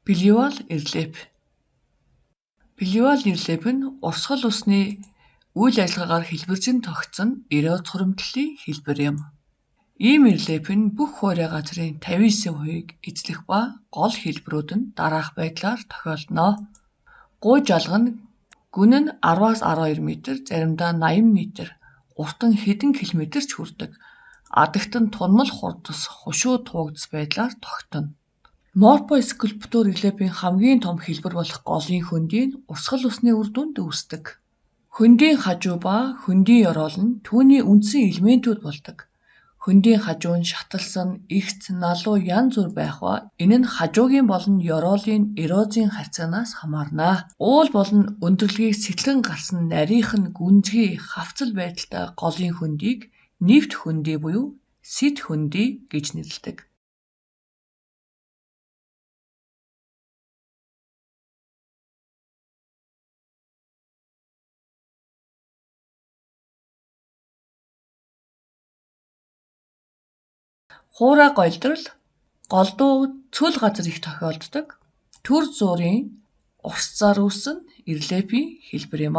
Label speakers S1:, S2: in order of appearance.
S1: Плювал релеф. Плювал релеф нь урсгал усны үйл ажиллагаагаар хэлбэржин тогтсон эрөөц хуримтлалын хэлбэр юм. Ийм релеф нь бүх хуурай газрын 59%-ийг эзлэх ба гол хэлбэрүүд нь дараах байдлаар тохиолдно. Гуй жалга нь гүн нь 10-аас 12 м, заримдаа 80 м, урт нь хэдэн километрч хүрдэг. Адагт нь тунмал хурдас, хушуу туугдас байдлаар тогтно. Морфоскульптур релефийн хамгийн том хэлбэр болох голын хөндий нь урсгал усны үр дүнд үүсдэг. Хөндийн хажуу ба хөндийн ёроол нь түүний үндсэн элементүүд болдог. Хөндийн хажуу нь шаталсан, эгц, налуу янз бүр байх ба энэ нь хажуугийн болон ёроолын эрозийн харьцаанаас хамаарна. Уул болон өндөрлөгийг сэтгэн гарсан нарийхан гүнзгий хавцал байдалтай голын хөндийг нэвт хөндий буюу сэт хөндий гэж нэрлэдэг. Хуурай голдрол голдуу цөл газар их тохиолддог төр зуурын урсцаар үүссэн релефийн хэлбэр юм.